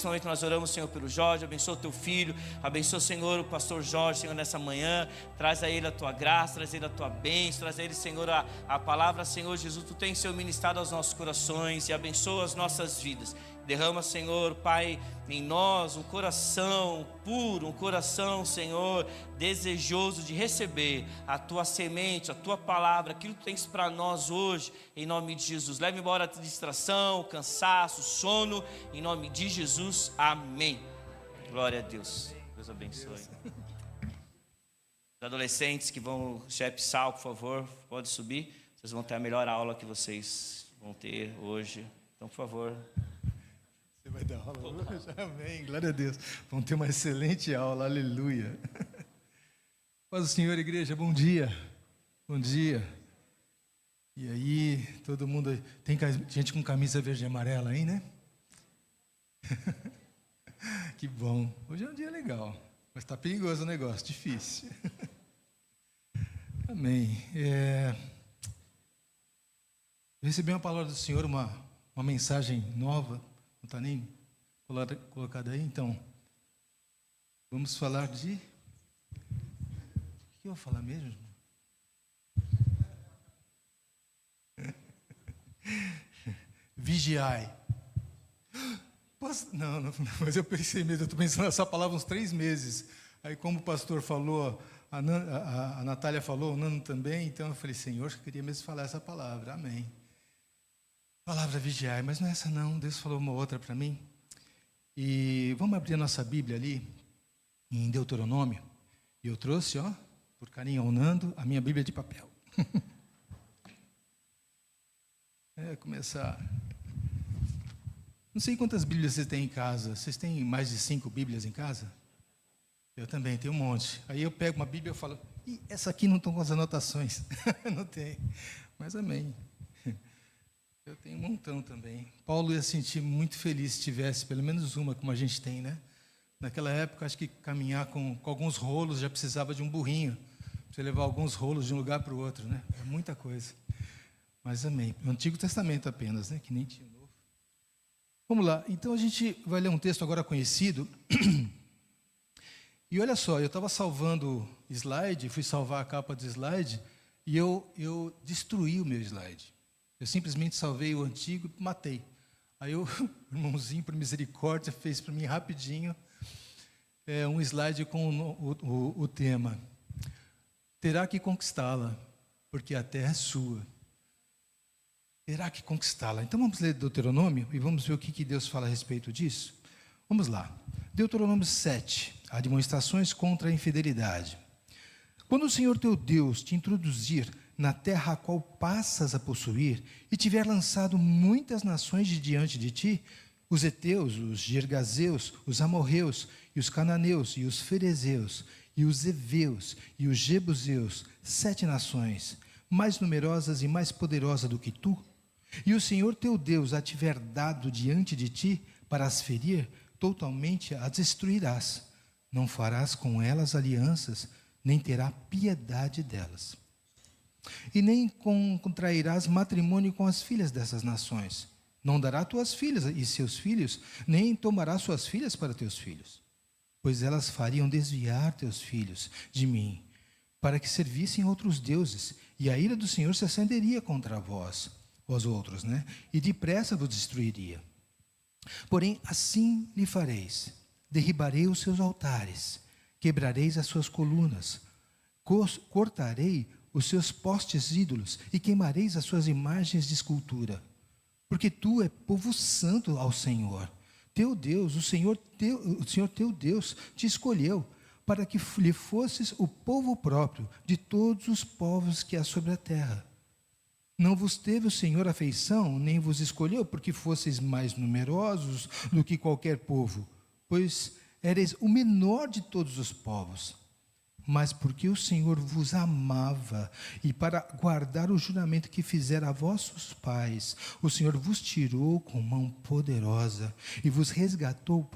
Nesse momento nós oramos, Senhor, pelo Jorge, abençoa o teu filho, abençoa, Senhor, o pastor Jorge, Senhor, nessa manhã, traz a ele a tua graça, traz a ele a tua bênção, traz a ele, Senhor, a palavra, Senhor Jesus, tu tens, Senhor, ministrado aos nossos corações e abençoa as nossas vidas. Derrama, Senhor, Pai, em nós um coração puro, um coração, Senhor, desejoso de receber a tua semente, a tua palavra, aquilo que tu tens para nós hoje, em nome de Jesus. Leve embora a distração, o cansaço, o sono, em nome de Jesus, amém. Glória a Deus. Deus abençoe. Os adolescentes que vão, chefe Sal, por favor, pode subir. Vocês vão ter a melhor aula que vocês vão ter hoje. Então, por favor. Você vai dar aula hoje? Amém, glória a Deus. Vamos ter uma excelente aula, aleluia. Paz do Senhor, igreja, bom dia. Bom dia. E aí, todo mundo, tem gente com camisa verde e amarela aí, né? Que bom. Hoje é um dia legal, mas está perigoso o negócio, difícil. Amém. Eu recebi uma palavra do Senhor, uma mensagem nova. Não está nem colocada aí, então. Vamos falar de... O que eu vou falar mesmo? Vigiai. Não, mas eu pensei mesmo, eu estou pensando nessa palavra uns 3 meses. Aí como o pastor falou, a Natália falou, o Nano também, então eu falei, Senhor, eu queria mesmo falar essa palavra, amém. Palavra vigiai, mas não é essa não, Deus falou uma outra para mim. E vamos abrir a nossa Bíblia ali, em Deuteronômio. E eu trouxe, ó, por carinho ao Nando, a minha Bíblia de papel. Começar. Não sei quantas Bíblias vocês têm em casa. Vocês têm mais de 5 Bíblias em casa? Eu também, tenho um monte. Aí eu pego uma Bíblia e falo, essa aqui não estão com as anotações. Não tem, mas amém. Eu tenho um montão também. Paulo ia se sentir muito feliz se tivesse pelo menos uma, como a gente tem, né? Naquela época, acho que caminhar com alguns rolos já precisava de um burrinho. Você levar alguns rolos de um lugar para o outro, né? É muita coisa. Mas amém. No Antigo Testamento apenas, né? Que nem tinha o Novo. Vamos lá. Então a gente vai ler um texto agora conhecido. E olha só, eu estava salvando slide, fui salvar a capa do slide, e eu destruí o meu slide. Eu simplesmente salvei o antigo e matei. Aí o irmãozinho, por misericórdia, fez para mim rapidinho um slide com o tema. Terá que conquistá-la, porque a terra é sua. Terá que conquistá-la. Então vamos ler Deuteronômio e vamos ver o que Deus fala a respeito disso. Vamos lá. Deuteronômio 7, admoestações contra a infidelidade. Quando o Senhor teu Deus te introduzir na terra a qual passas a possuir, e tiver lançado muitas nações de diante de ti, os heteus, os gergazeus, os amorreus, e os cananeus, e os ferezeus, e os heveus, e os jebuseus, 7 nações, mais numerosas e mais poderosas do que tu, e o Senhor teu Deus a tiver dado diante de ti para as ferir, totalmente as destruirás. Não farás com elas alianças, nem terá piedade delas. E nem contrairás matrimônio com as filhas dessas nações. Não dará tuas filhas e seus filhos, nem tomará suas filhas para teus filhos. Pois elas fariam desviar teus filhos de mim, para que servissem outros deuses, e a ira do Senhor se acenderia contra vós outros, né? E depressa vos destruiria. Porém, assim lhe fareis: derribarei os seus altares, quebrareis as suas colunas, cortarei os seus postes ídolos e queimareis as suas imagens de escultura. Porque tu é povo santo ao Senhor, teu Deus, o Senhor teu Deus te escolheu, para que lhe fosses o povo próprio de todos os povos que há sobre a terra. Não vos teve o Senhor afeição, nem vos escolheu, porque fosseis mais numerosos do que qualquer povo, pois ereis o menor de todos os povos. Mas porque o Senhor vos amava, e para guardar o juramento que fizera a vossos pais, o Senhor vos tirou com mão poderosa, e vos resgatou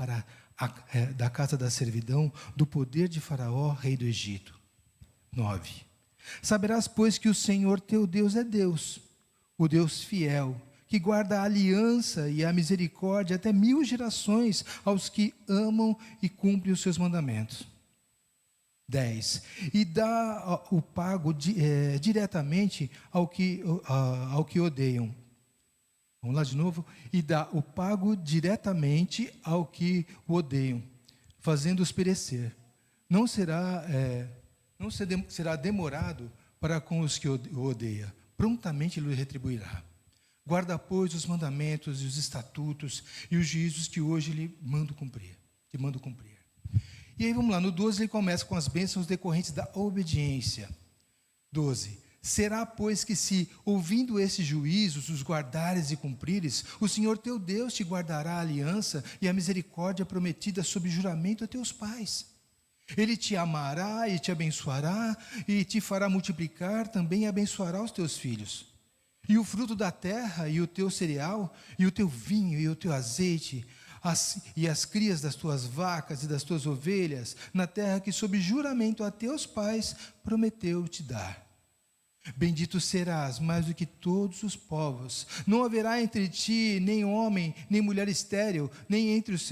da casa da servidão, do poder de Faraó, rei do Egito. 9. Saberás, pois, que o Senhor teu Deus é Deus, o Deus fiel, que guarda a aliança e a misericórdia até 1000 gerações aos que amam e cumprem os seus mandamentos. 10. E dá o pago diretamente ao que odeiam. Vamos lá de novo. E dá o pago diretamente ao que o odeiam, fazendo-os perecer. Não será demorado para com os que o odeiam. Prontamente lhe retribuirá. Guarda, pois, os mandamentos e os estatutos e os juízos que hoje lhe mando cumprir. E aí vamos lá, no 12 ele começa com as bênçãos decorrentes da obediência. 12. Será, pois, que se, ouvindo esses juízos, os guardares e cumprires, o Senhor teu Deus te guardará a aliança e a misericórdia prometida sob juramento a teus pais. Ele te amará e te abençoará, e te fará multiplicar, também abençoará os teus filhos. E o fruto da terra, e o teu cereal, e o teu vinho, e o teu azeite, e as crias das tuas vacas e das tuas ovelhas, na terra que sob juramento a teus pais prometeu te dar. Bendito serás mais do que todos os povos. Não haverá entre ti nem homem, nem mulher estéril, nem entre os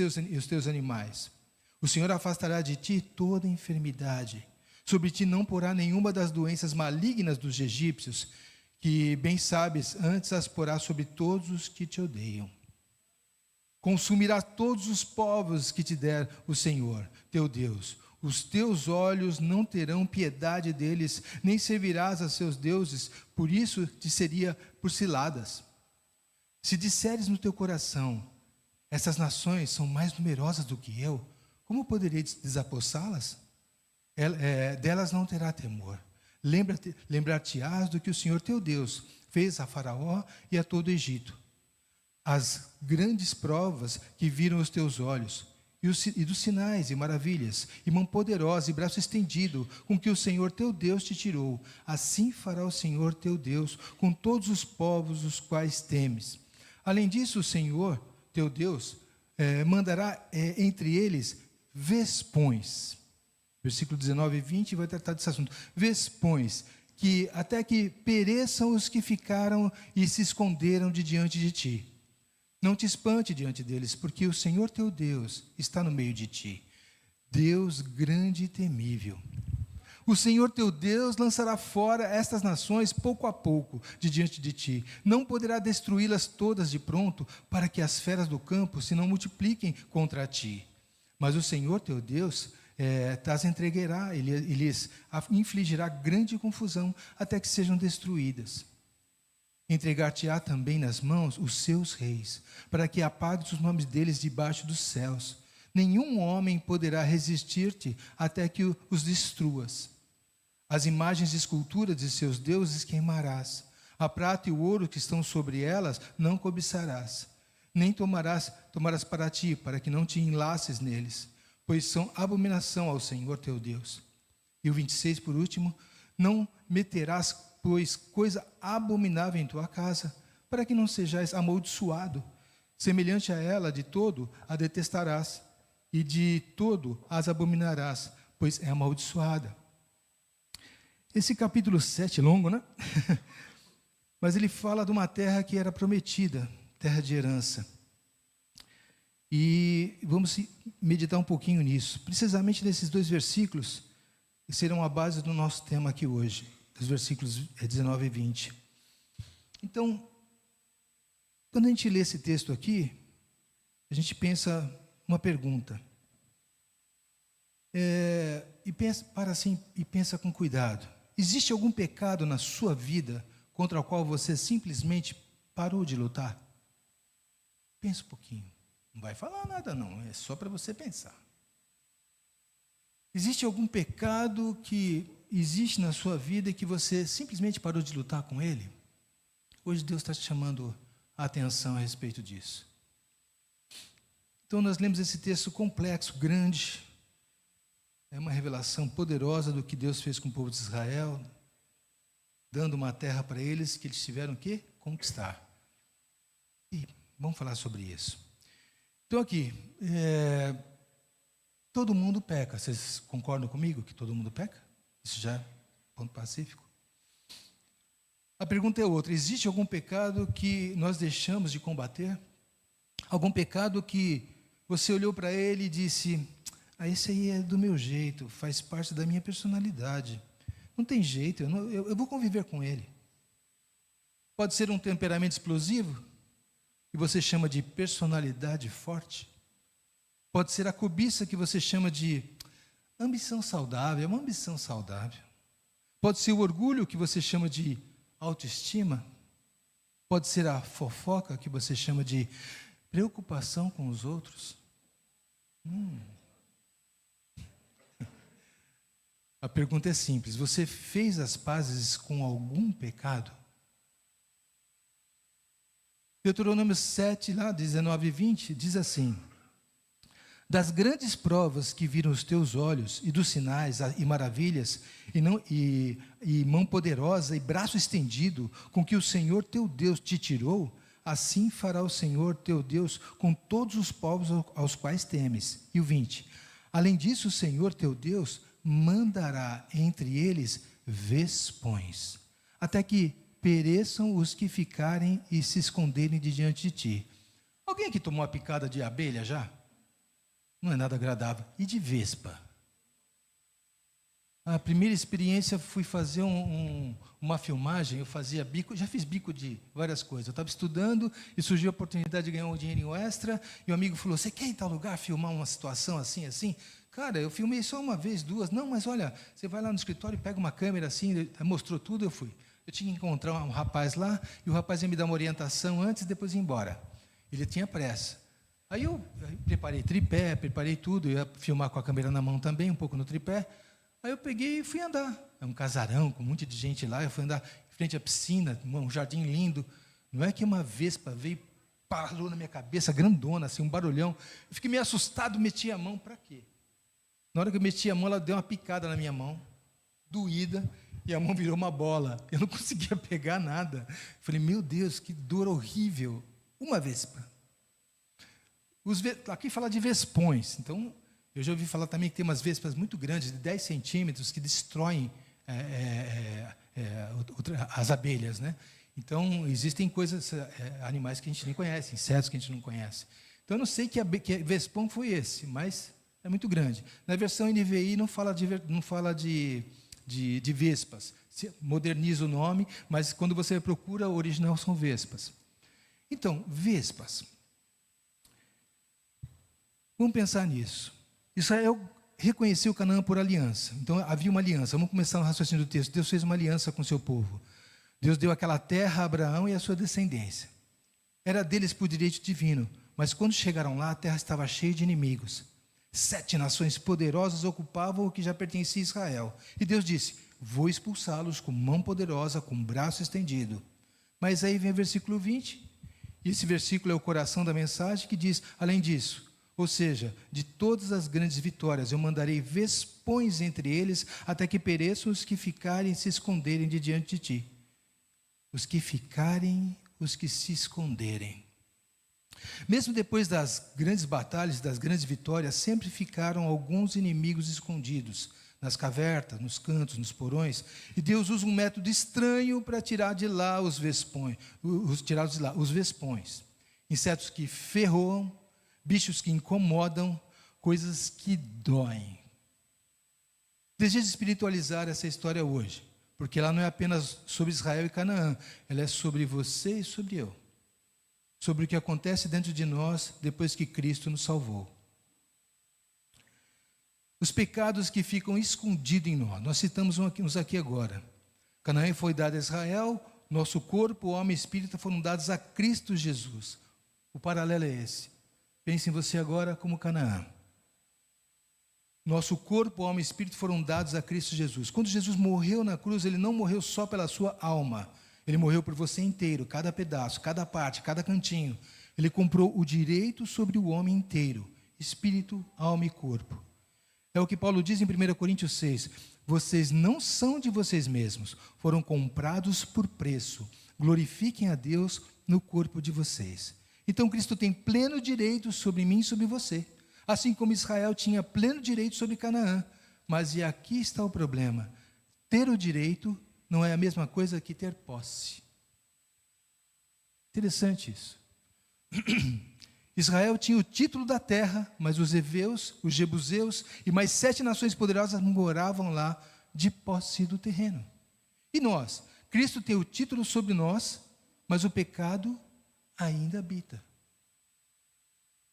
teus animais. O Senhor afastará de ti toda enfermidade. Sobre ti não porá nenhuma das doenças malignas dos egípcios, que, bem sabes, antes as porá sobre todos os que te odeiam. Consumirá todos os povos que te der o Senhor, teu Deus. Os teus olhos não terão piedade deles, nem servirás a seus deuses, por isso te seria por ciladas. Se disseres no teu coração, essas nações são mais numerosas do que eu, como poderei desapossá-las? Delas não terá temor. Lembrar-te-ás do que o Senhor teu Deus fez a Faraó e a todo o Egito. As grandes provas que viram os teus olhos, e dos sinais e maravilhas, e mão poderosa e braço estendido, com que o Senhor teu Deus te tirou. Assim fará o Senhor teu Deus com todos os povos os quais temes. Além disso, o Senhor teu Deus mandará entre eles vespões. Versículo 19 e 20 vai tratar desse assunto. Vespões, que até que pereçam os que ficaram e se esconderam de diante de ti. Não te espante diante deles, porque o Senhor teu Deus está no meio de ti, Deus grande e temível. O Senhor teu Deus lançará fora estas nações pouco a pouco de diante de ti. Não poderá destruí-las todas de pronto, para que as feras do campo se não multipliquem contra ti. Mas o Senhor teu Deus as entregará, ele lhes infligirá grande confusão, até que sejam destruídas. Entregar-te-á também nas mãos os seus reis, para que apagues os nomes deles debaixo dos céus. Nenhum homem poderá resistir-te até que os destruas. As imagens e esculturas de seus deuses queimarás. A prata e o ouro que estão sobre elas não cobiçarás. Nem tomarás para ti, para que não te enlaces neles, pois são abominação ao Senhor teu Deus. E o 26, por último, não meterás, pois, coisa abominável em tua casa, para que não sejais amaldiçoado. Semelhante a ela, de todo a detestarás, e de todo as abominarás, pois é amaldiçoada. Esse capítulo 7 é longo, né? Mas ele fala de uma terra que era prometida, terra de herança. E vamos meditar um pouquinho nisso, precisamente nesses 2 versículos, que serão a base do nosso tema aqui hoje. Os versículos 19 e 20. Então, quando a gente lê esse texto aqui, a gente pensa uma pergunta. E pensa com cuidado. Existe algum pecado na sua vida contra o qual você simplesmente parou de lutar? Pensa um pouquinho. Não vai falar nada não, é só para você pensar. Existe algum pecado que existe na sua vida e que você simplesmente parou de lutar com ele? Hoje Deus está te chamando a atenção a respeito disso. Então nós lemos esse texto complexo, grande. É uma revelação poderosa do que Deus fez com o povo de Israel, dando uma terra para eles que eles tiveram que conquistar. E vamos falar sobre isso. Então aqui, todo mundo peca. Vocês concordam comigo que todo mundo peca? Isso já é ponto pacífico. A pergunta é outra: existe algum pecado que nós deixamos de combater? Algum pecado que você olhou para ele e disse: esse aí é do meu jeito, faz parte da minha personalidade, não tem jeito, eu vou conviver com ele. Pode ser um temperamento explosivo, que você chama de personalidade forte. Pode ser a cobiça, que você chama de ambição saudável, é uma ambição saudável. Pode ser o orgulho, que você chama de autoestima. Pode ser a fofoca, que você chama de preocupação com os outros. A pergunta é simples: você fez as pazes com algum pecado? Deuteronômio 7, lá, 19 e 20, diz assim: das grandes provas que viram os teus olhos, e dos sinais e maravilhas, e mão poderosa e braço estendido, com que o Senhor teu Deus te tirou, assim fará o Senhor teu Deus com todos os povos aos quais temes. E o 20: além disso, o Senhor teu Deus mandará entre eles vespões, até que pereçam os que ficarem e se esconderem de diante de ti. Alguém aqui tomou uma picada de abelha já? Não é nada agradável. E de vespa? A primeira experiência, fui fazer uma filmagem. Eu fazia bico, já fiz bico de várias coisas. Eu estava estudando e surgiu a oportunidade de ganhar um dinheirinho extra, e o amigo falou: você quer ir em tal lugar filmar uma situação assim, assim? Cara, eu filmei só uma vez, duas. Não, mas olha, você vai lá no escritório e pega uma câmera assim. Ele mostrou tudo, eu fui. Eu tinha que encontrar um rapaz lá, e o rapaz ia me dar uma orientação antes e depois ir embora. Ele tinha pressa. Aí eu preparei tripé, preparei tudo, eu ia filmar com a câmera na mão também, um pouco no tripé. Aí eu peguei e fui andar. É um casarão com um monte de gente lá, eu fui andar em frente à piscina, um jardim lindo. Não é que uma vespa veio, parou na minha cabeça, grandona, assim, um barulhão. Eu fiquei meio assustado, meti a mão, para quê? Na hora que eu meti a mão, ela deu uma picada na minha mão, doída, e a mão virou uma bola. Eu não conseguia pegar nada. Falei: meu Deus, que dor horrível. Uma vespa. Aqui fala de vespões. Então, eu já ouvi falar também que tem umas vespas muito grandes, de 10 centímetros, que destroem as abelhas, né? Então, existem coisas, animais que a gente nem conhece, insetos que a gente não conhece. Então, eu não sei que vespão foi esse, mas é muito grande. Na versão NVI não fala de vespas. Se moderniza o nome, mas quando você procura, o original são vespas. Então, vespas. Vamos pensar nisso. Israel reconheceu Canaã por aliança. Então, havia uma aliança. Vamos começar o raciocínio do texto. Deus fez uma aliança com o seu povo. Deus deu aquela terra a Abraão e a sua descendência. Era deles por direito divino. Mas quando chegaram lá, a terra estava cheia de inimigos. 7 nações poderosas ocupavam o que já pertencia a Israel. E Deus disse: vou expulsá-los com mão poderosa, com braço estendido. Mas aí vem o versículo 20. E esse versículo é o coração da mensagem, que diz: além disso, ou seja, de todas as grandes vitórias, eu mandarei vespões entre eles, até que pereçam os que ficarem e se esconderem de diante de ti. Os que ficarem, os que se esconderem. Mesmo depois das grandes batalhas, das grandes vitórias, sempre ficaram alguns inimigos escondidos, nas cavernas, nos cantos, nos porões, e Deus usa um método estranho para tirar de lá os vespões, os vespões. Insetos que ferroam, bichos que incomodam, coisas que doem. Desejo espiritualizar essa história hoje, porque ela não é apenas sobre Israel e Canaã, ela é sobre você e sobre eu. Sobre o que acontece dentro de nós depois que Cristo nos salvou. Os pecados que ficam escondidos em nós citamos uns aqui agora. Canaã foi dado a Israel, nosso corpo, alma e espírito foram dados a Cristo Jesus. O paralelo é esse. Pense em você agora como Canaã. Nosso corpo, alma e espírito foram dados a Cristo Jesus. Quando Jesus morreu na cruz, ele não morreu só pela sua alma. Ele morreu por você inteiro, cada pedaço, cada parte, cada cantinho. Ele comprou o direito sobre o homem inteiro, espírito, alma e corpo. É o que Paulo diz em 1 Coríntios 6. Vocês não são de vocês mesmos, foram comprados por preço. Glorifiquem a Deus no corpo de vocês. Então Cristo tem pleno direito sobre mim e sobre você. Assim como Israel tinha pleno direito sobre Canaã. Mas e aqui está o problema. Ter o direito não é a mesma coisa que ter posse. Interessante isso. Israel tinha o título da terra, mas os heveus, os jebuseus e mais 7 nações poderosas moravam lá de posse do terreno. E nós? Cristo tem o título sobre nós, mas o pecado ainda habita.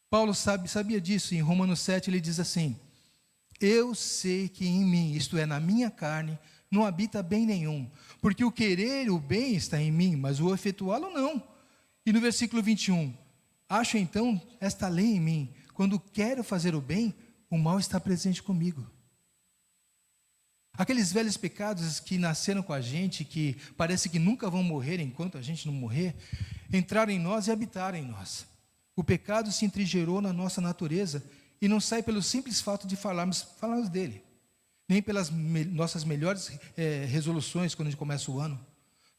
Paulo sabia disso. Em Romanos 7 ele diz assim: eu sei que em mim, isto é, na minha carne, não habita bem nenhum, porque o querer o bem está em mim, mas o efetuá-lo não. E no versículo 21, acho então esta lei em mim: quando quero fazer o bem, o mal está presente comigo. Aqueles velhos pecados que nasceram com a gente, que parece que nunca vão morrer enquanto a gente não morrer, entraram em nós e habitaram em nós. O pecado se intrigerou na nossa natureza e não sai pelo simples fato de falarmos dele, nem pelas nossas melhores resoluções quando a gente começa o ano.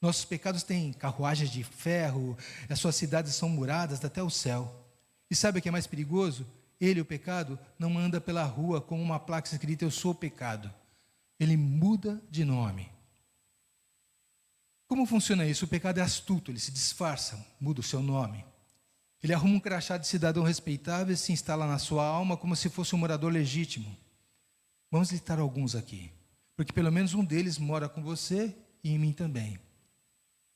Nossos pecados têm carruagens de ferro, as suas cidades são muradas até o céu. E sabe o que é mais perigoso? Ele, o pecado, não anda pela rua com uma placa escrita: eu sou o pecado. Ele muda de nome. Como funciona isso? O pecado é astuto, ele se disfarça, muda o seu nome. Ele arruma um crachá de cidadão respeitável e se instala na sua alma como se fosse um morador legítimo. Vamos listar alguns aqui, porque pelo menos um deles mora com você e em mim também.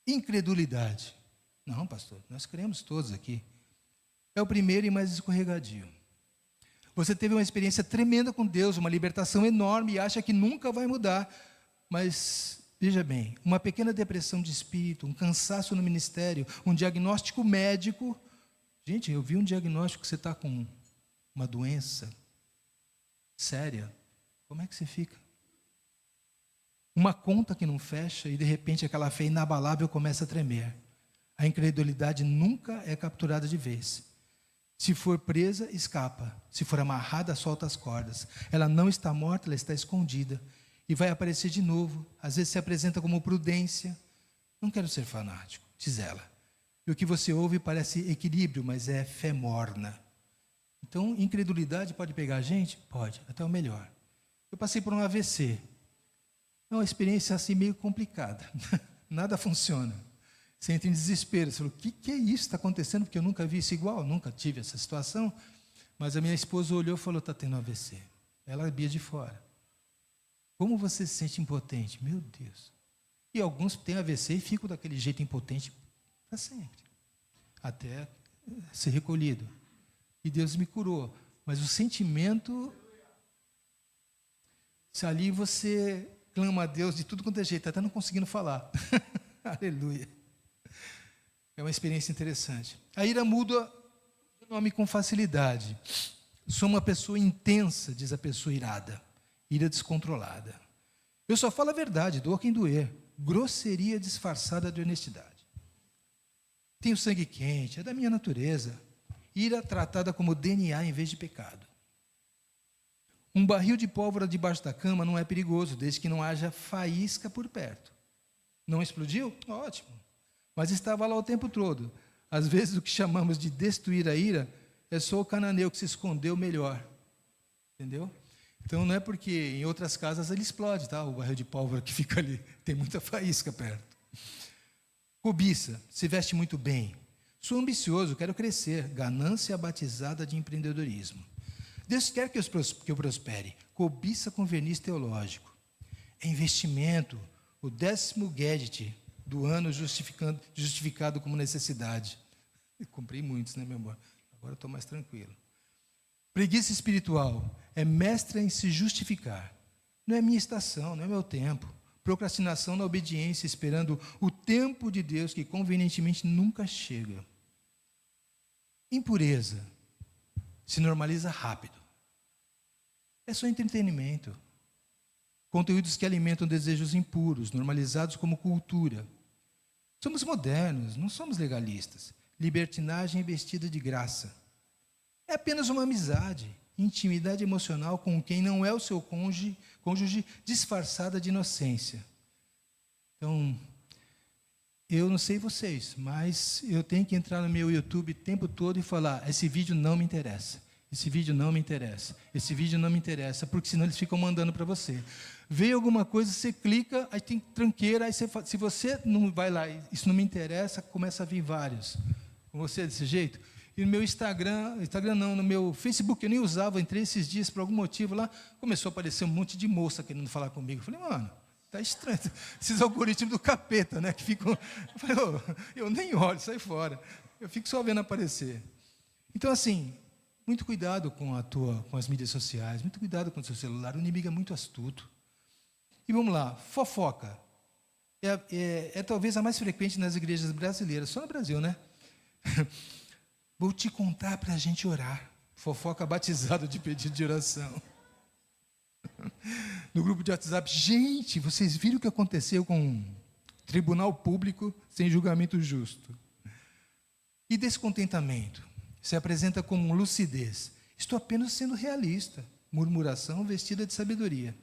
Incredulidade. Não, pastor, nós cremos todos aqui. É o primeiro e mais escorregadio. Você teve uma experiência tremenda com Deus, uma libertação enorme e acha que nunca vai mudar. Mas, veja bem, uma pequena depressão de espírito, um cansaço no ministério, um diagnóstico médico. Gente, eu vi um diagnóstico que você está com uma doença séria. Como é que você fica? Uma conta que não fecha e de repente aquela fé inabalável começa a tremer. A incredulidade nunca é capturada de vez. Se for presa, escapa. Se for amarrada, solta as cordas. Ela não está morta, ela está escondida. E vai aparecer de novo. Às vezes se apresenta como prudência. Não quero ser fanático, diz ela. E o que você ouve parece equilíbrio, mas é fé morna. Então, incredulidade pode pegar a gente? Pode, até o melhor. Eu passei por um AVC. É uma experiência assim meio complicada. Nada funciona. Você entra em desespero, você fala: o que é isso que está acontecendo? Porque eu nunca vi isso igual, nunca tive essa situação. Mas a minha esposa olhou e falou: está tendo AVC. Ela via de fora. Como você se sente impotente? Meu Deus. E alguns têm AVC e ficam daquele jeito impotente para sempre, até ser recolhido. E Deus me curou. Mas o sentimento, se ali você clama a Deus de tudo quanto é jeito, até não conseguindo falar. Aleluia. É uma experiência interessante. A ira muda de nome com facilidade. Sou uma pessoa intensa, diz a pessoa irada. Ira descontrolada. Eu só falo a verdade, doa quem doer. Grosseria disfarçada de honestidade. Tenho sangue quente, é da minha natureza. Ira tratada como DNA em vez de pecado. Um barril de pólvora debaixo da cama não é perigoso, desde que não haja faísca por perto. Não explodiu? Ótimo. Mas estava lá o tempo todo. Às vezes o que chamamos de destruir a ira é só o cananeu que se escondeu melhor. Entendeu? Então não é porque em outras casas ele explode, tá? O barril de pólvora que fica ali. Tem muita faísca perto. Cobiça, se veste muito bem. Sou ambicioso, quero crescer. Ganância batizada de empreendedorismo. Deus quer que eu prospere. Cobiça com verniz teológico. É investimento. O 10º gadget do ano justificado como necessidade. Eu comprei muitos, né, meu amor? Agora eu estou mais tranquilo. Preguiça espiritual é mestra em se justificar. Não é minha estação, não é meu tempo. Procrastinação na obediência, esperando o tempo de Deus que convenientemente nunca chega. Impureza se normaliza rápido. É só entretenimento. Conteúdos que alimentam desejos impuros, normalizados como cultura. Somos modernos, não somos legalistas. Libertinagem vestida de graça. É apenas uma amizade, intimidade emocional com quem não é o seu cônjuge disfarçada de inocência. Então, eu não sei vocês, mas eu tenho que entrar no meu YouTube o tempo todo e falar: esse vídeo não me interessa. esse vídeo não me interessa, esse vídeo não me interessa, porque senão eles ficam mandando para você. Veio alguma coisa, você clica, aí tem tranqueira, aí se você não vai lá, isso não me interessa, começa a vir vários. Com você é desse jeito? E no meu Instagram não, no meu Facebook, eu nem usava, entrei esses dias, por algum motivo lá, começou a aparecer um monte de moça querendo falar comigo. Eu falei, mano, tá estranho, esses algoritmos do capeta, né, que ficam... Eu falei, eu nem olho, sai fora. Eu fico só vendo aparecer. Então, assim, muito cuidado com as mídias sociais, muito cuidado com o seu celular, o inimigo é muito astuto. E vamos lá, fofoca. É talvez a mais frequente nas igrejas brasileiras, só no Brasil, né? Vou te contar para a gente orar. Fofoca batizado de pedido de oração. No grupo de WhatsApp, gente, vocês viram o que aconteceu com um tribunal público sem julgamento justo? E descontentamento se apresenta como lucidez. Estou apenas sendo realista. Murmuração vestida de sabedoria.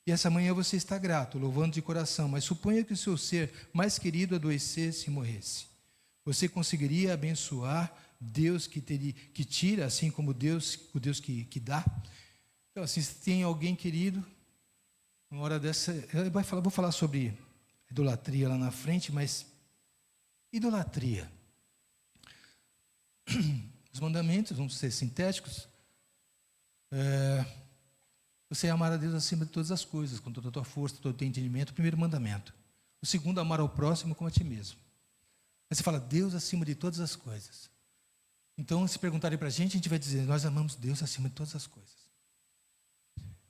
E essa manhã você está grato, louvando de coração, mas suponha que o seu ser mais querido adoecesse e morresse. Você conseguiria abençoar Deus que tira, assim como o Deus que dá? Então, assim, se tem alguém querido, uma hora dessa, vou falar sobre idolatria lá na frente, mas idolatria. Os mandamentos, vamos ser sintéticos, você amar a Deus acima de todas as coisas, com toda a tua força, todo o teu entendimento, o primeiro mandamento. O segundo, amar ao próximo como a ti mesmo. Aí você fala, Deus acima de todas as coisas. Então, se perguntarem para a gente vai dizer, nós amamos Deus acima de todas as coisas.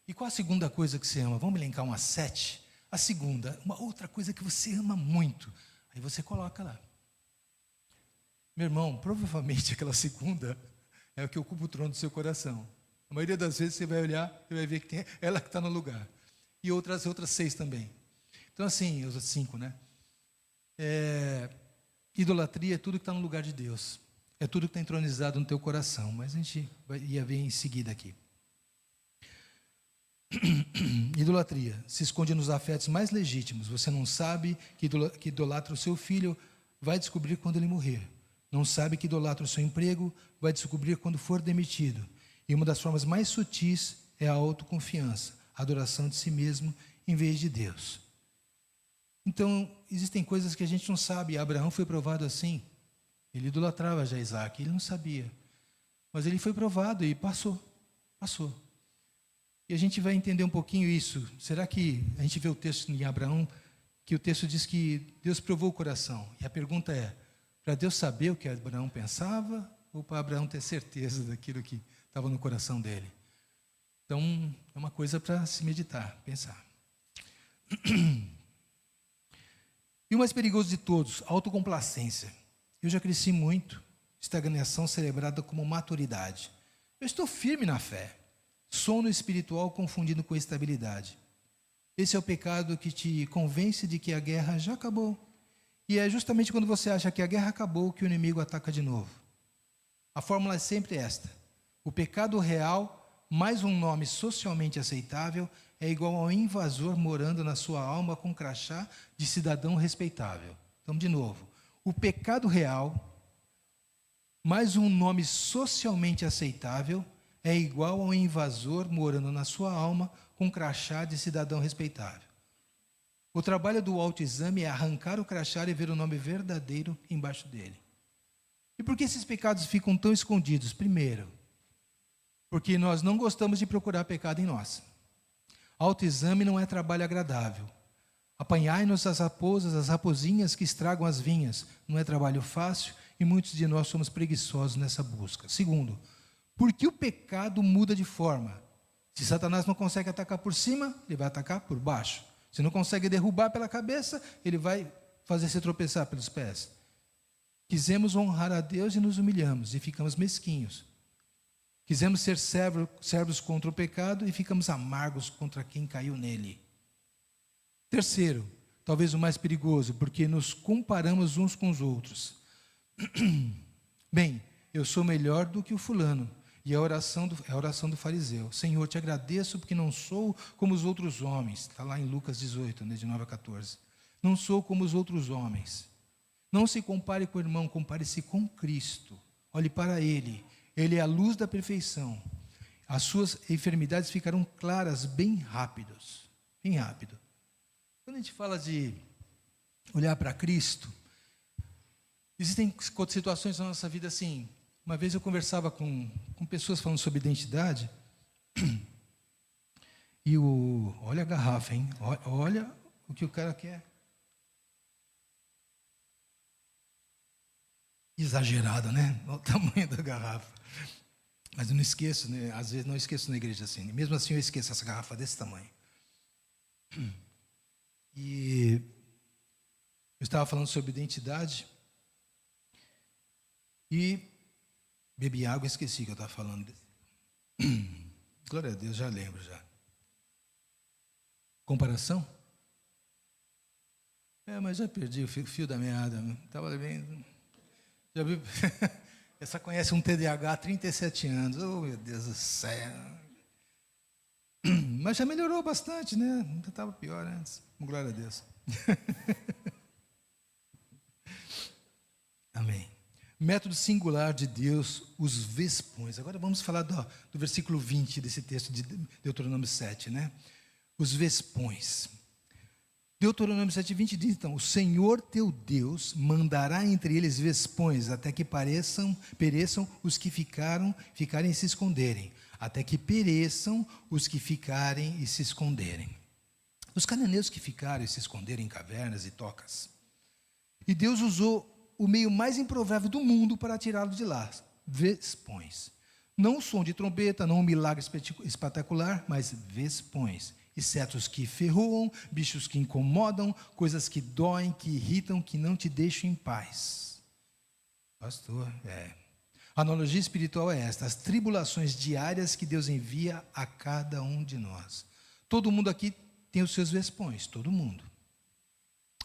E qual a segunda coisa que você ama? Vamos elencar umas 7. A segunda, uma outra coisa que você ama muito. Aí você coloca lá. Meu irmão, provavelmente aquela segunda é o que ocupa o trono do seu coração. A maioria das vezes você vai olhar e vai ver que tem ela que está no lugar. E outras 6 também. Então, assim, os 5, né? Idolatria é tudo que está no lugar de Deus. É tudo que está entronizado no teu coração. Mas a gente ia ver em seguida aqui. Idolatria se esconde nos afetos mais legítimos. Você não sabe que idolatra o seu filho, vai descobrir quando ele morrer. Não sabe que idolatra o seu emprego, vai descobrir quando for demitido. E uma das formas mais sutis é a autoconfiança, a adoração de si mesmo em vez de Deus. Então, existem coisas que a gente não sabe. Abraão foi provado assim. Ele idolatrava já Isaac, ele não sabia. Mas ele foi provado e passou. E a gente vai entender um pouquinho isso. Será que a gente vê o texto em Abraão, que o texto diz que Deus provou o coração? E a pergunta é, para Deus saber o que Abraão pensava ou para Abraão ter certeza daquilo que estava no coração dele? Então, é uma coisa para se meditar, pensar. E o mais perigoso de todos, autocomplacência. Eu já cresci muito, estagnação celebrada como maturidade. Eu estou firme na fé. Sono espiritual confundido com estabilidade. Esse é o pecado que te convence de que a guerra já acabou. E é justamente quando você acha que a guerra acabou que o inimigo ataca de novo. A fórmula é sempre esta. O pecado real, mais um nome socialmente aceitável, é igual ao invasor morando na sua alma com crachá de cidadão respeitável. Então, de novo. O pecado real, mais um nome socialmente aceitável, é igual ao invasor morando na sua alma com crachá de cidadão respeitável. O trabalho do autoexame é arrancar o crachá e ver o nome verdadeiro embaixo dele. E por que esses pecados ficam tão escondidos? Primeiro, porque nós não gostamos de procurar pecado em nós. Autoexame não é trabalho agradável. Apanhai-nos as raposas, as raposinhas que estragam as vinhas. Não é trabalho fácil e muitos de nós somos preguiçosos nessa busca. Segundo, porque o pecado muda de forma. Se Satanás não consegue atacar por cima, ele vai atacar por baixo. Se não consegue derrubar pela cabeça, ele vai fazer você tropeçar pelos pés. Quisemos honrar a Deus e nos humilhamos e ficamos mesquinhos. Quisemos ser servos contra o pecado e ficamos amargos contra quem caiu nele. Terceiro, talvez o mais perigoso, porque nos comparamos uns com os outros. Bem, eu sou melhor do que o fulano. E a oração do fariseu. Senhor, te agradeço porque não sou como os outros homens. Está lá em Lucas 18, né, de 9 a 14. Não sou como os outros homens. Não se compare com o irmão, compare-se com Cristo. Olhe para Ele. Ele é a luz da perfeição. As suas enfermidades ficarão claras bem rápidos. Bem rápido. Quando a gente fala de olhar para Cristo, existem situações na nossa vida assim. Uma vez eu conversava com pessoas falando sobre identidade, e olha a garrafa, hein? Olha o que o cara quer. Exagerada, né? Olha o tamanho da garrafa. Mas eu não esqueço, né? Às vezes não esqueço na igreja assim. Mesmo assim eu esqueço essa garrafa desse tamanho. E eu estava falando sobre identidade e bebi água e esqueci que eu estava falando. Glória a Deus, já lembro já. Comparação? Mas já perdi o fio da meada. Estava bem. Já vi. Essa conhece um TDAH há 37 anos. Oh, meu Deus do céu. Mas já melhorou bastante, né? Ainda estava pior antes. Glória a Deus. Amém. Método singular de Deus, os vespões. Agora vamos falar do versículo 20 desse texto de Deuteronômio 7, né? Os vespões. Deuteronômio 7:20 diz, então, o Senhor teu Deus mandará entre eles vespões, até que pereçam os que ficarem e se esconderem. Até que pereçam os que ficarem e se esconderem. Os cananeus que ficaram e se esconderam em cavernas e tocas. E Deus usou o meio mais improvável do mundo para tirá-los de lá, vespões. Não um som de trombeta, não um milagre espetacular, mas vespões. Insetos que ferroam, bichos que incomodam, coisas que doem, que irritam, que não te deixam em paz. Pastor, A analogia espiritual é esta: as tribulações diárias que Deus envia a cada um de nós. Todo mundo aqui tem os seus vespões, todo mundo.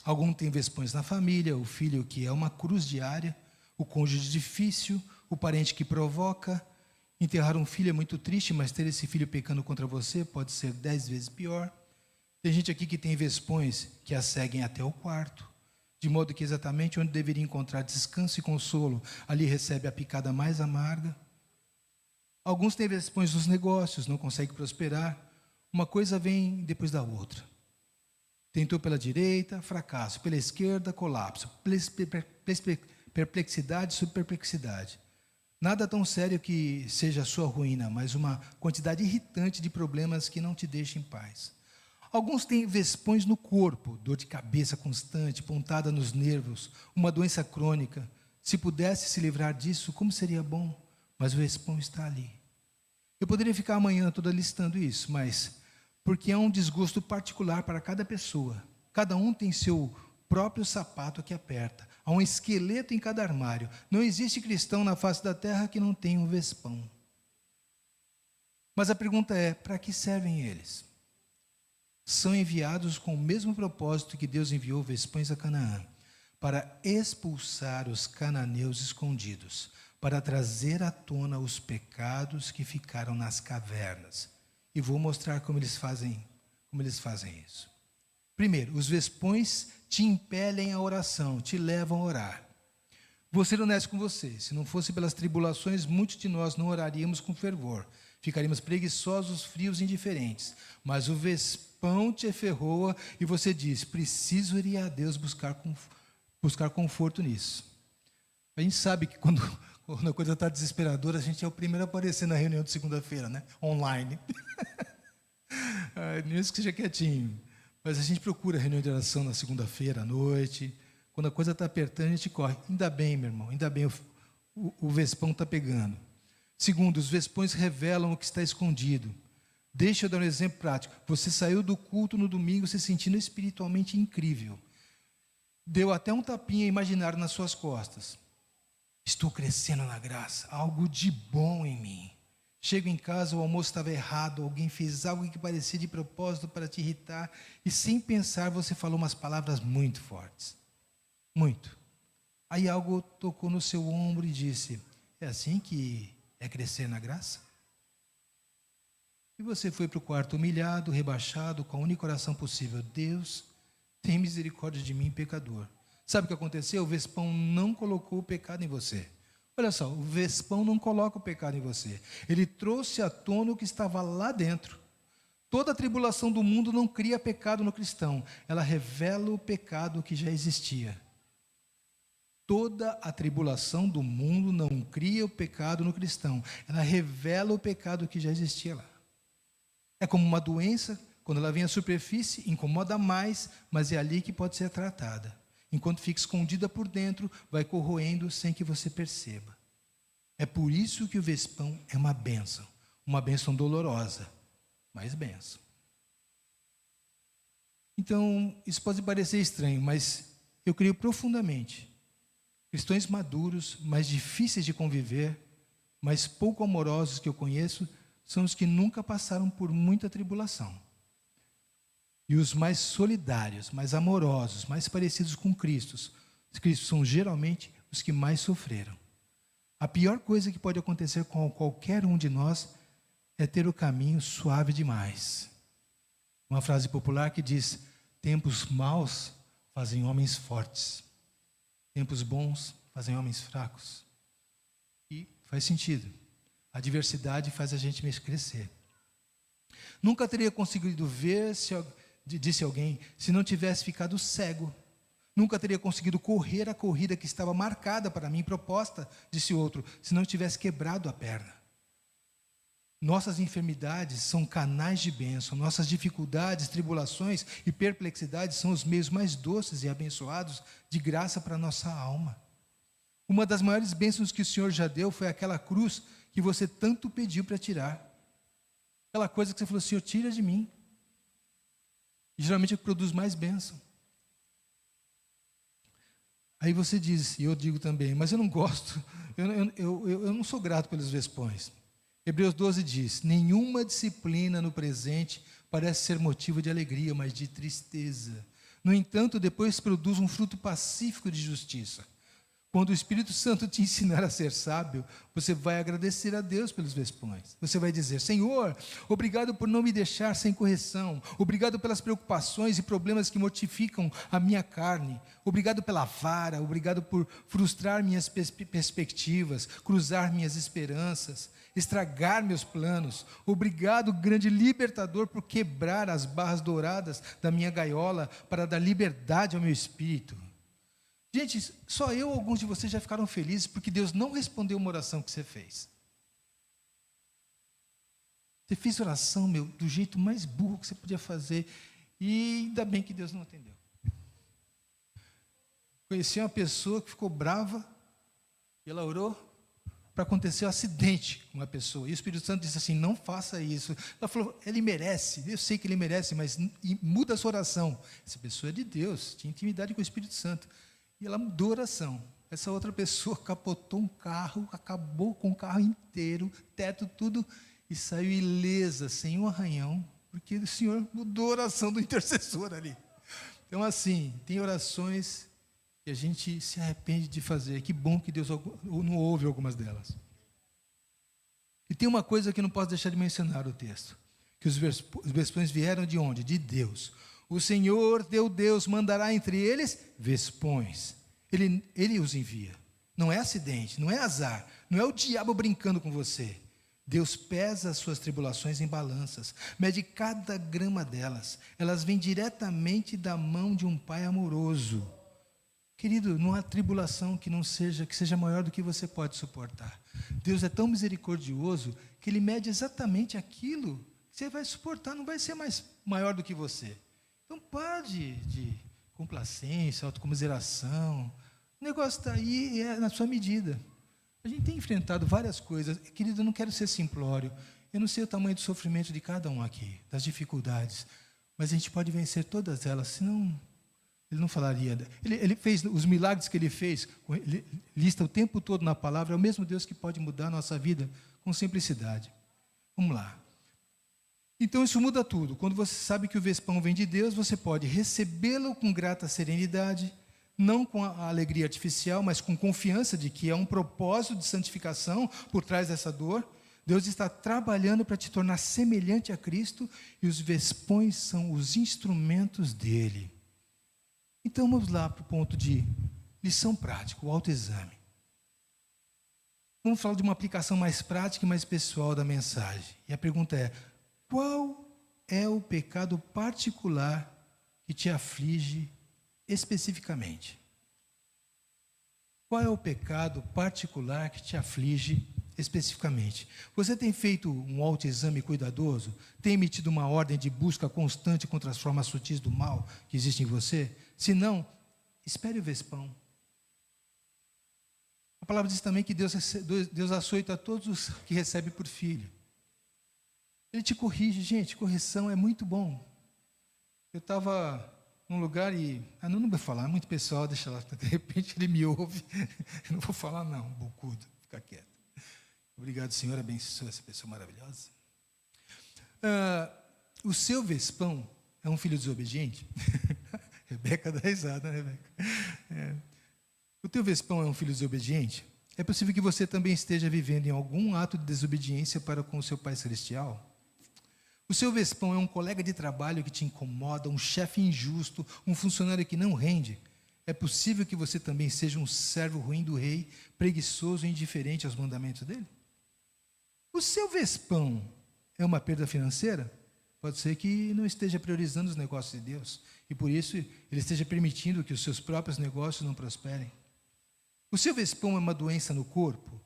Algum tem vespões na família, o filho que é uma cruz diária, o cônjuge difícil, o parente que provoca. Enterrar um filho é muito triste, mas ter esse filho pecando contra você pode ser 10 vezes pior. Tem gente aqui que tem vespões que a seguem até o quarto, de modo que exatamente onde deveria encontrar descanso e consolo, ali recebe a picada mais amarga. Alguns têm vespões nos negócios, não conseguem prosperar. Uma coisa vem depois da outra. Tentou pela direita, fracasso. Pela esquerda, colapso. Perplexidade sobre perplexidade. Nada tão sério que seja a sua ruína, mas uma quantidade irritante de problemas que não te deixam em paz. Alguns têm vespões no corpo, dor de cabeça constante, pontada nos nervos, uma doença crônica. Se pudesse se livrar disso, como seria bom? Mas o vespão está ali. Eu poderia ficar amanhã toda listando isso, mas porque é um desgosto particular para cada pessoa. Cada um tem seu próprio sapato que aperta. Há um esqueleto em cada armário. Não existe cristão na face da terra que não tenha um vespão. Mas a pergunta é, para que servem eles? São enviados com o mesmo propósito que Deus enviou vespões a Canaã, para expulsar os cananeus escondidos, para trazer à tona os pecados que ficaram nas cavernas. E vou mostrar como eles fazem isso. Primeiro, os vespões te impelem à oração, te levam a orar. Vou ser honesto com você, se não fosse pelas tribulações, muitos de nós não oraríamos com fervor. Ficaríamos preguiçosos, frios e indiferentes. Mas o vespão te ferroa e você diz, preciso ir a Deus buscar conforto nisso. A gente sabe que quando a coisa está desesperadora, a gente é o primeiro a aparecer na reunião de segunda-feira, né? Online. Mesmo que seja quietinho. Mas a gente procura reunião de oração na segunda-feira à noite. Quando a coisa está apertando, a gente corre. Ainda bem, meu irmão, ainda bem o vespão está pegando. Segundo, os vespões revelam o que está escondido. Deixa eu dar um exemplo prático. Você saiu do culto no domingo se sentindo espiritualmente incrível. Deu até um tapinha imaginário nas suas costas. Estou crescendo na graça, algo de bom em mim. Chego em casa, o almoço estava errado, alguém fez algo que parecia de propósito para te irritar, e sem pensar você falou umas palavras muito fortes. Muito. Aí algo tocou no seu ombro e disse, é assim que é crescer na graça? E você foi para o quarto humilhado, rebaixado, com a única oração possível, Deus, tem misericórdia de mim, pecador. Sabe o que aconteceu? O vespão não colocou o pecado em você. Olha só, o Vespão não coloca o pecado em você. Ele trouxe à tona o que estava lá dentro. Toda a tribulação do mundo não cria pecado no cristão. Ela revela o pecado que já existia. Toda a tribulação do mundo não cria o pecado no cristão. Ela revela o pecado que já existia lá. É como uma doença, quando ela vem à superfície, incomoda mais, mas é ali que pode ser tratada. Enquanto fica escondida por dentro, vai corroendo sem que você perceba. É por isso que o Vespão é uma bênção dolorosa, mas bênção. Então, isso pode parecer estranho, mas eu creio profundamente. Cristãos maduros, mais difíceis de conviver, mas pouco amorosos que eu conheço, são os que nunca passaram por muita tribulação. E os mais solidários, mais amorosos, mais parecidos com Cristo são geralmente os que mais sofreram. A pior coisa que pode acontecer com qualquer um de nós é ter o caminho suave demais. Uma frase popular que diz: tempos maus fazem homens fortes, tempos bons fazem homens fracos. E faz sentido. A adversidade faz a gente crescer. Nunca teria conseguido ver, disse alguém, se não tivesse ficado cego. Nunca teria conseguido correr a corrida que estava marcada para mim, proposta, disse outro, se não tivesse quebrado a perna. Nossas enfermidades são canais de bênção. Nossas dificuldades, tribulações e perplexidades são os meios mais doces e abençoados de graça para a nossa alma. Uma das maiores bênçãos que o Senhor já deu foi aquela cruz que você tanto pediu para tirar. Aquela coisa que você falou: Senhor, tira de mim. E geralmente é o que produz mais bênção. Aí você diz, e eu digo também, mas eu não gosto, eu não sou grato pelos Vespões. Hebreus 12 diz: nenhuma disciplina no presente parece ser motivo de alegria, mas de tristeza. No entanto, depois produz um fruto pacífico de justiça. Quando o Espírito Santo te ensinar a ser sábio, você vai agradecer a Deus pelos Vespões. Você vai dizer: Senhor, obrigado por não me deixar sem correção. Obrigado pelas preocupações e problemas que mortificam a minha carne. Obrigado pela vara. Obrigado por frustrar minhas perspectivas, cruzar minhas esperanças, estragar meus planos. Obrigado, grande libertador, por quebrar as barras douradas da minha gaiola para dar liberdade ao meu espírito. Gente, só eu ou alguns de vocês já ficaram felizes porque Deus não respondeu uma oração que você fez. Você fez oração, do jeito mais burro que você podia fazer, e ainda bem que Deus não atendeu. Conheci uma pessoa que ficou brava, e ela orou para acontecer um acidente com uma pessoa, e o Espírito Santo disse assim: não faça isso. Ela falou: ele merece, eu sei que ele merece, mas muda a sua oração. Essa pessoa é de Deus, tinha intimidade com o Espírito Santo. E ela mudou a oração. Essa outra pessoa capotou um carro, acabou com o carro inteiro, teto, tudo, e saiu ilesa, sem um arranhão, porque o Senhor mudou a oração do intercessor ali. Então, assim, tem orações que a gente se arrepende de fazer. Que bom que Deus não ouve algumas delas. E tem uma coisa que não posso deixar de mencionar no texto, que os Vespões vieram de onde? De Deus. O Senhor, teu Deus, mandará entre eles Vespões. Ele os envia. Não é acidente, não é azar, não é o diabo brincando com você. Deus pesa as suas tribulações em balanças, mede cada grama delas. Elas vêm diretamente da mão de um Pai amoroso. Querido, não há tribulação que seja maior do que você pode suportar. Deus é tão misericordioso que Ele mede exatamente aquilo que você vai suportar, não vai ser maior do que você. Então, pare de complacência, autocomiseração. O negócio está aí e é na sua medida. A gente tem enfrentado várias coisas. Querido, eu não quero ser simplório. Eu não sei o tamanho do sofrimento de cada um aqui, das dificuldades. Mas a gente pode vencer todas elas, senão ele não falaria. Ele fez os milagres que ele fez, ele lista o tempo todo na palavra. É o mesmo Deus que pode mudar a nossa vida com simplicidade. Vamos lá. Então isso muda tudo. Quando você sabe que o Vespão vem de Deus, você pode recebê-lo com grata serenidade, não com a alegria artificial, mas com confiança de que há um propósito de santificação por trás dessa dor. Deus está trabalhando para te tornar semelhante a Cristo, e os Vespões são os instrumentos dele. Então vamos lá para o ponto de lição prática, o autoexame. Vamos falar de uma aplicação mais prática e mais pessoal da mensagem. E a pergunta é: qual é o pecado particular que te aflige especificamente? Qual é o pecado particular que te aflige especificamente? Você tem feito um autoexame cuidadoso? Tem emitido uma ordem de busca constante contra as formas sutis do mal que existem em você? Se não, espere o vespão. A palavra diz também que Deus açoita a todos os que recebe por filho. Ele te corrige, gente, correção é muito bom. Eu estava num lugar e... não vou falar, é muito pessoal, deixa lá, de repente ele me ouve. Eu não vou falar não, bocudo, fica quieto. Obrigado, Senhor, abençoe essa pessoa maravilhosa. O seu vespão é um filho desobediente? Rebeca dá risada, né, Rebeca? O teu vespão é um filho desobediente? É possível que você também esteja vivendo em algum ato de desobediência para com o seu Pai Celestial? O seu vespão é um colega de trabalho que te incomoda, um chefe injusto, um funcionário que não rende? É possível que você também seja um servo ruim do rei, preguiçoso e indiferente aos mandamentos dele? O seu vespão é uma perda financeira? Pode ser que não esteja priorizando os negócios de Deus e por isso ele esteja permitindo que os seus próprios negócios não prosperem. O seu vespão é uma doença no corpo?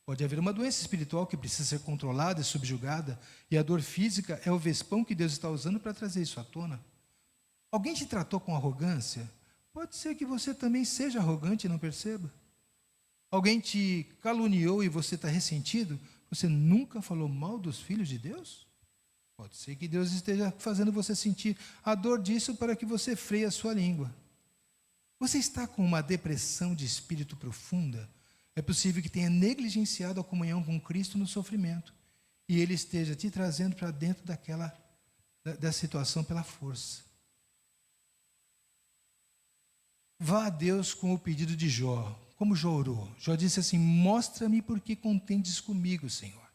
Pode haver uma doença espiritual que precisa ser controlada e subjugada, e a dor física é o vespão que Deus está usando para trazer isso à tona. Alguém te tratou com arrogância? Pode ser que você também seja arrogante e não perceba. Alguém te caluniou e você está ressentido? Você nunca falou mal dos filhos de Deus? Pode ser que Deus esteja fazendo você sentir a dor disso para que você freie a sua língua. Você está com uma depressão de espírito profunda? É possível que tenha negligenciado a comunhão com Cristo no sofrimento e Ele esteja te trazendo para dentro da situação pela força. Vá a Deus com o pedido de Jó, como Jó orou. Jó disse assim: mostra-me por que contendes comigo, Senhor.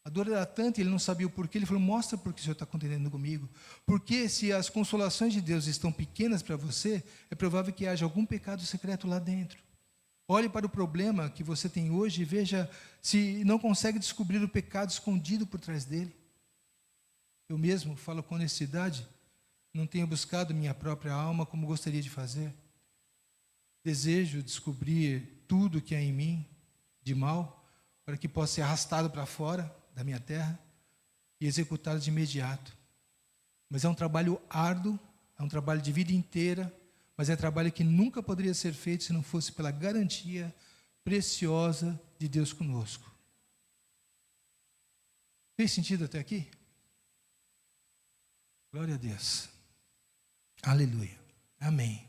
A dor era tanta e ele não sabia o porquê. Ele falou: mostra por que o Senhor está contendendo comigo. Porque se as consolações de Deus estão pequenas para você, é provável que haja algum pecado secreto lá dentro. Olhe para o problema que você tem hoje e veja se não consegue descobrir o pecado escondido por trás dele. Eu mesmo falo com honestidade, não tenho buscado minha própria alma como gostaria de fazer. Desejo descobrir tudo que há em mim de mal, para que possa ser arrastado para fora da minha terra e executado de imediato. Mas é um trabalho árduo, é um trabalho de vida inteira, mas é trabalho que nunca poderia ser feito se não fosse pela garantia preciosa de Deus conosco. Fez sentido até aqui? Glória a Deus. Aleluia. Amém.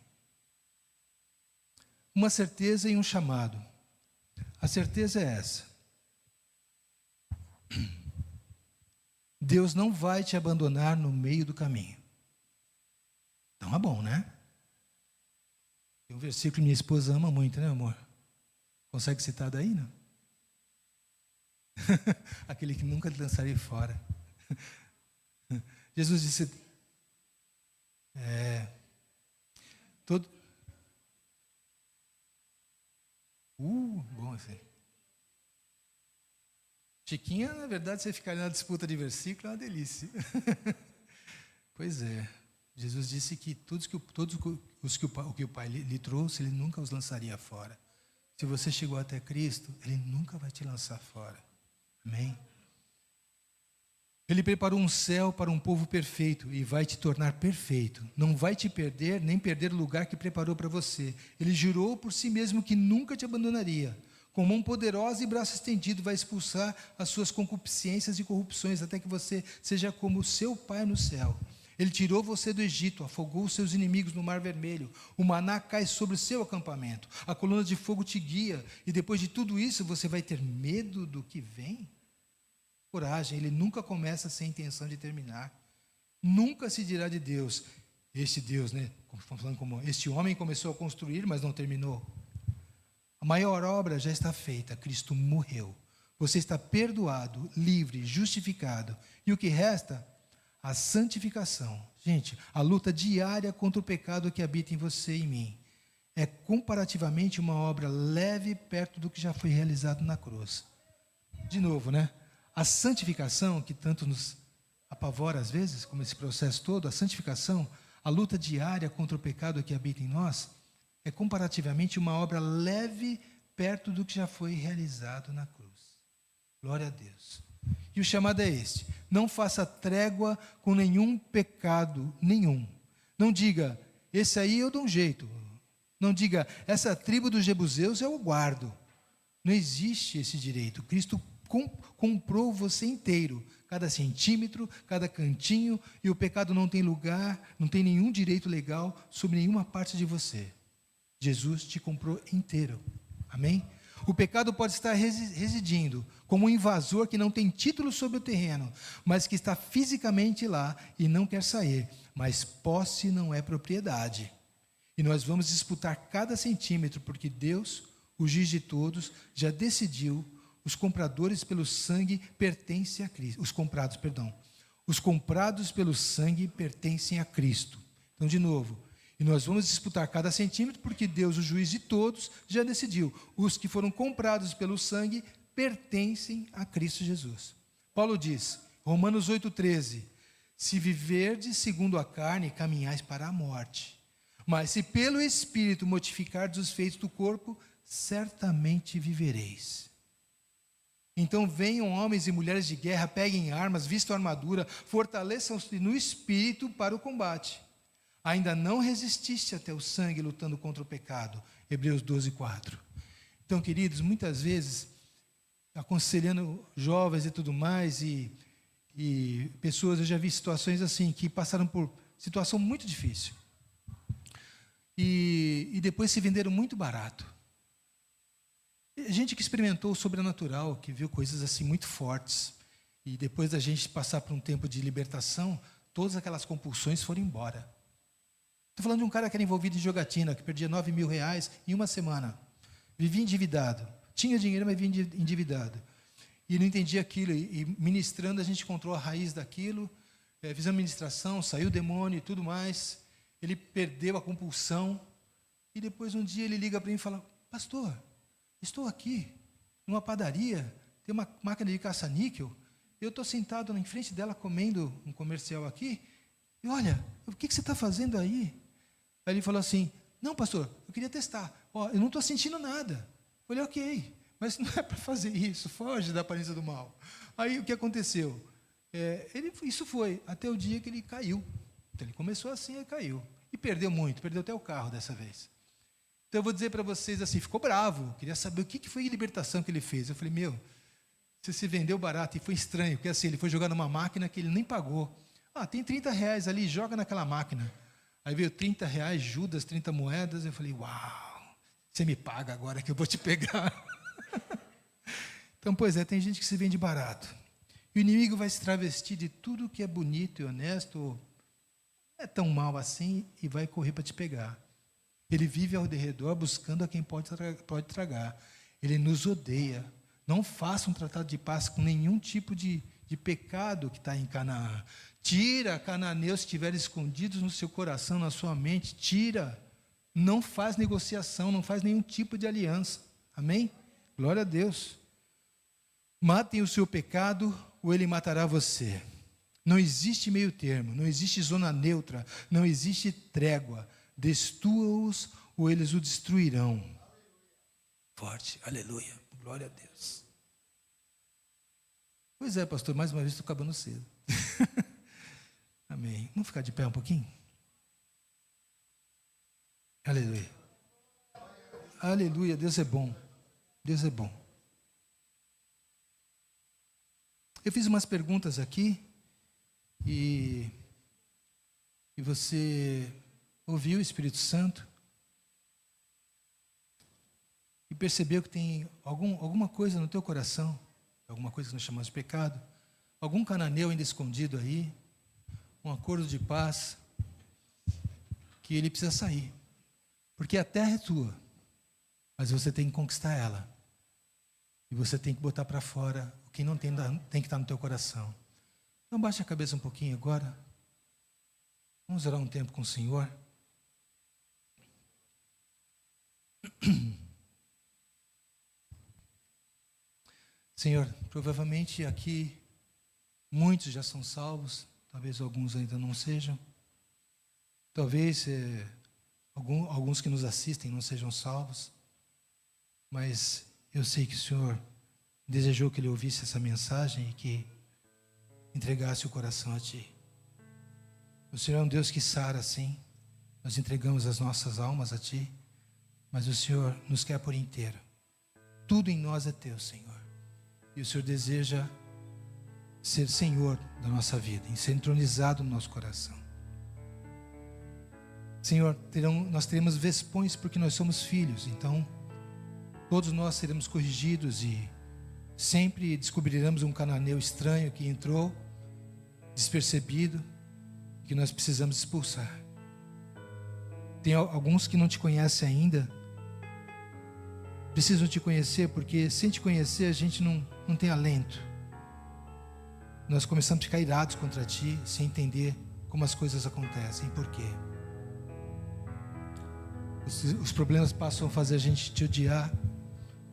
Uma certeza e um chamado. A certeza é essa: Deus não vai te abandonar no meio do caminho. Então é bom, né? Tem um versículo que minha esposa ama muito, né, amor? Consegue citar daí, não? Aquele que nunca te lançarei fora. Jesus disse... bom assim. Chiquinha, na verdade, você ficar na disputa de versículo é uma delícia. Pois é. Jesus disse que todos os que o Pai lhe trouxe, Ele nunca os lançaria fora. Se você chegou até Cristo, Ele nunca vai te lançar fora. Amém? Ele preparou um céu para um povo perfeito e vai te tornar perfeito. Não vai te perder, nem perder o lugar que preparou para você. Ele jurou por si mesmo que nunca te abandonaria. Com mão poderosa e braço estendido, vai expulsar as suas concupiscências e corrupções, até que você seja como o seu Pai no céu. Ele tirou você do Egito, afogou os seus inimigos no Mar Vermelho. O maná cai sobre o seu acampamento. A coluna de fogo te guia. E depois de tudo isso, você vai ter medo do que vem? Coragem, ele nunca começa sem intenção de terminar. Nunca se dirá de Deus, este Deus, né? Falando como este homem começou a construir, mas não terminou. A maior obra já está feita, Cristo morreu. Você está perdoado, livre, justificado. E o que resta? A santificação. Gente, a luta diária contra o pecado que habita em você e em mim. é comparativamente uma obra leve perto do que já foi realizado na cruz. De novo, né? A santificação, que tanto nos apavora às vezes, como esse processo todo, a santificação, a luta diária contra o pecado que habita em nós, é comparativamente uma obra leve perto do que já foi realizado na cruz. Glória a Deus. E o chamado é este: não faça trégua com nenhum pecado, nenhum. Não diga, esse aí eu dou um jeito. Não diga, essa tribo dos jebuseus eu guardo. Não existe esse direito. Cristo comprou você inteiro, cada centímetro, cada cantinho, e o pecado não tem lugar, não tem nenhum direito legal sobre nenhuma parte de você. Jesus te comprou inteiro. Amém? O pecado pode estar residindo como um invasor que não tem título sobre o terreno, mas que está fisicamente lá e não quer sair. Mas posse não é propriedade. E nós vamos disputar cada centímetro, porque Deus, o juiz de todos, já decidiu. Os compradores pelo sangue pertencem a Cristo. Os comprados pelo sangue pertencem a Cristo. Então, de novo, e nós vamos disputar cada centímetro, porque Deus, o juiz de todos, já decidiu. Os que foram comprados pelo sangue pertencem a Cristo Jesus. Paulo diz, Romanos 8,13, se viverdes segundo a carne, caminhais para a morte. Mas se pelo Espírito mortificardes os feitos do corpo, certamente vivereis. Então venham homens e mulheres de guerra, peguem armas, vistam armadura, fortaleçam-se no Espírito para o combate. Ainda não resististe até o sangue lutando contra o pecado. Hebreus 12:4. Então, queridos, muitas vezes, aconselhando jovens e tudo mais, e pessoas, eu já vi situações assim, que passaram por situação muito difícil. E depois se venderam muito barato. Gente que experimentou o sobrenatural, que viu coisas assim muito fortes. E depois da gente passar por um tempo de libertação, todas aquelas compulsões foram embora. Estou falando de um cara que era envolvido em jogatina, que perdia 9 mil reais em uma semana. Vivia endividado. Tinha dinheiro, mas vivia endividado. E não entendia aquilo. E ministrando, a gente encontrou a raiz daquilo. Fizemos ministração, saiu o demônio e tudo mais. Ele perdeu a compulsão. E depois um dia ele liga para mim e fala, pastor, estou aqui, numa padaria, tem uma máquina de caça-níquel, eu estou sentado em frente dela comendo um comercial aqui, e olha, o que você está fazendo aí? Aí ele falou assim, não pastor, eu queria testar, eu não estou sentindo nada. Eu falei, ok, mas não é para fazer isso, foge da aparência do mal. Aí o que aconteceu? Isso foi até o dia que ele caiu. Então, ele começou assim e caiu, e perdeu muito, perdeu até o carro dessa vez. Então eu vou dizer para vocês assim, ficou bravo, queria saber o que foi a libertação que ele fez. Eu falei, você se vendeu barato. E foi estranho, porque assim, ele foi jogar numa máquina que ele nem pagou. Tem 30 reais ali, joga naquela máquina. Aí veio 30 reais, Judas, 30 moedas. Eu falei, uau, você me paga agora que eu vou te pegar. Então, pois é, tem gente que se vende barato. E o inimigo vai se travestir de tudo que é bonito e honesto, não é tão mal assim, e vai correr para te pegar. Ele vive ao redor buscando a quem pode tragar. Ele nos odeia. Não faça um tratado de paz com nenhum tipo de pecado que está em Canaã. Tira cananeus que estiverem escondidos no seu coração, na sua mente. Tira. Não faz negociação, não faz nenhum tipo de aliança. Amém? Glória a Deus. Matem o seu pecado ou ele matará você. Não existe meio termo, não existe zona neutra, não existe trégua. Destrua-os ou eles o destruirão. Forte, aleluia, glória a Deus. Pois é, pastor, mais uma vez estou acabando cedo. Amém. Vamos ficar de pé um pouquinho? Aleluia. Aleluia, Deus é bom. Deus é bom. Eu fiz umas perguntas aqui e você ouviu o Espírito Santo e percebeu que tem alguma coisa no teu coração, alguma coisa que nós chamamos de pecado, algum cananeu ainda escondido aí, um acordo de paz, que ele precisa sair. Porque a terra é tua, mas você tem que conquistar ela. E você tem que botar para fora o que não tem que estar no teu coração. Então baixa a cabeça um pouquinho agora. Vamos orar um tempo com o Senhor. Senhor, provavelmente aqui muitos já são salvos, talvez alguns ainda não sejam. Talvez alguns que nos assistem não sejam salvos. Mas eu sei que o Senhor desejou que ele ouvisse essa mensagem e que entregasse o coração a Ti. O Senhor é um Deus que sara, sim. Nós entregamos as nossas almas a Ti, mas o Senhor nos quer por inteiro. Tudo em nós é Teu, Senhor. E o Senhor deseja ser Senhor da nossa vida, ser entronizado no nosso coração. Senhor, nós teremos vespões porque nós somos filhos, então todos nós seremos corrigidos e sempre descobriremos um cananeu estranho que entrou, despercebido, que nós precisamos expulsar. Tem alguns que não te conhecem ainda, precisam te conhecer, porque sem te conhecer a gente não tem alento. Nós começamos a ficar irados contra Ti, sem entender como as coisas acontecem, por quê. Os problemas passam a fazer a gente te odiar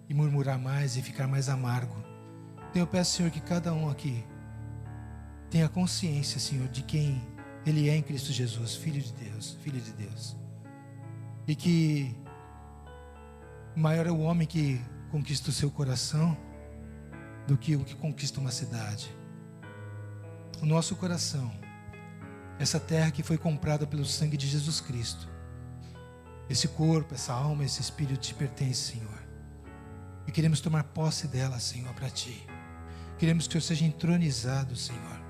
e murmurar mais e ficar mais amargo. Então eu peço, Senhor, que cada um aqui tenha consciência, Senhor, de quem Ele é em Cristo Jesus, Filho de Deus, Filho de Deus. E que maior é o homem que conquista o seu coração do que o que conquista uma cidade. O nosso coração, essa terra que foi comprada pelo sangue de Jesus Cristo, esse corpo, essa alma, esse espírito te pertence, Senhor. E queremos tomar posse dela, Senhor, para Ti. Queremos que o Senhor seja entronizado, Senhor.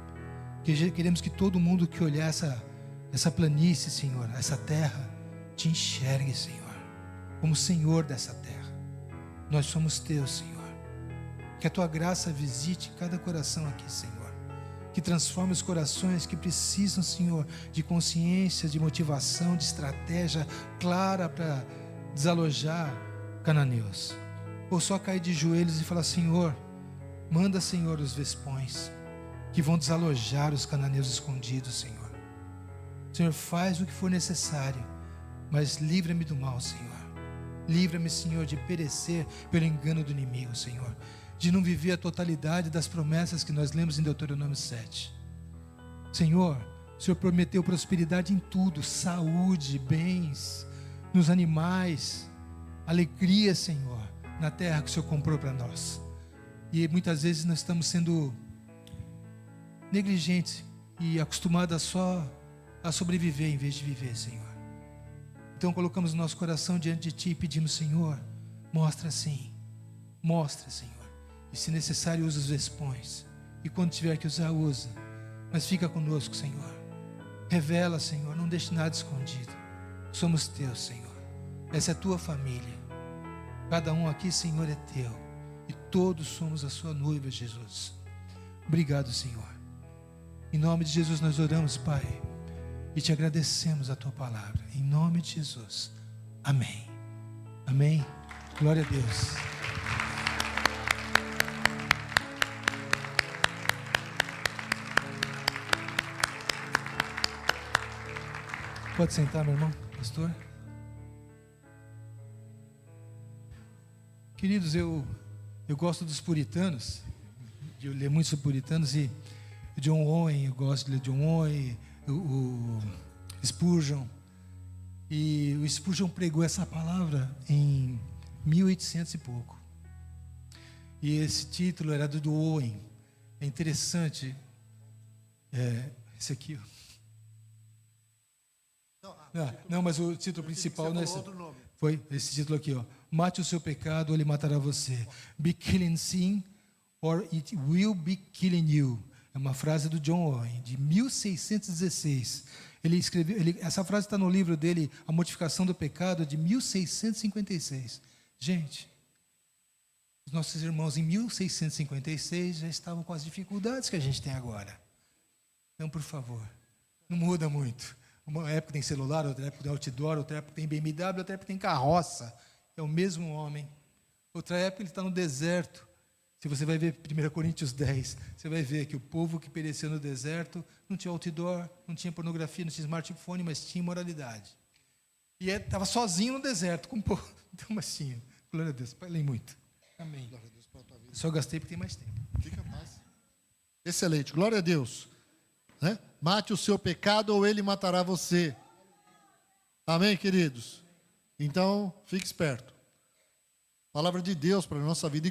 Queremos que todo mundo que olhar essa planície, Senhor, essa terra, Te enxergue, Senhor, como Senhor dessa terra. Nós somos Teus, Senhor. Que a Tua graça visite cada coração aqui, Senhor. Que transforme os corações que precisam, Senhor, de consciência, de motivação, de estratégia clara para desalojar cananeus. Ou só cair de joelhos e falar: Senhor, manda, Senhor, os vespões que vão desalojar os cananeus escondidos, Senhor. Senhor, faz o que for necessário, mas livra-me do mal, Senhor. Livra-me, Senhor, de perecer pelo engano do inimigo, Senhor. De não viver a totalidade das promessas que nós lemos em Deuteronômio 7. Senhor, o Senhor prometeu prosperidade em tudo, saúde, bens, nos animais, alegria, Senhor, na terra que o Senhor comprou para nós. E muitas vezes nós estamos sendo negligentes e acostumados só a sobreviver em vez de viver, Senhor. Então colocamos o nosso coração diante de Ti e pedimos: Senhor, mostra sim, mostra, Senhor. E se necessário, usa os vespões. E quando tiver que usar, usa. Mas fica conosco, Senhor. Revela, Senhor, não deixe nada escondido. Somos Teus, Senhor. Essa é a Tua família. Cada um aqui, Senhor, é Teu. E todos somos a Sua noiva, Jesus. Obrigado, Senhor. Em nome de Jesus nós oramos, Pai. E Te agradecemos a Tua palavra. Em nome de Jesus. Amém. Amém. Glória a Deus. Pode sentar, meu irmão, pastor. Queridos, eu gosto dos puritanos, de ler muito sobre puritanos, e John Owen, eu gosto de ler John Owen, o Spurgeon. E o Spurgeon pregou essa palavra em 1800 e pouco. E esse título era do Owen. É interessante. Esse aqui, ó. Não, mas o título principal foi esse título aqui, ó. Mate o seu pecado ou ele matará você. Be killing sin or it will be killing you. É uma frase do John Owen, de 1616. Ele escreveu, essa frase está no livro dele, A Mortificação do Pecado, de 1656. Gente, os nossos irmãos em 1656 já estavam com as dificuldades que a gente tem agora. Então, por favor, não muda muito. Uma época tem celular, outra época tem outdoor, outra época tem BMW, outra época tem carroça. É o mesmo homem. Outra época ele está no deserto. Se você vai ver 1 Coríntios 10, você vai ver que o povo que pereceu no deserto não tinha outdoor, não tinha pornografia, não tinha smartphone, mas tinha imoralidade. E estava sozinho no deserto, com um pouco. Então, assim, glória a Deus. Falei muito. Amém. Glória a Deus pela tua vida. Só gastei porque tem mais tempo. Fica em paz. Excelente, glória a Deus. Né? Mate o seu pecado ou ele matará você. Amém, queridos? Então, fique esperto. Palavra de Deus para a nossa vida.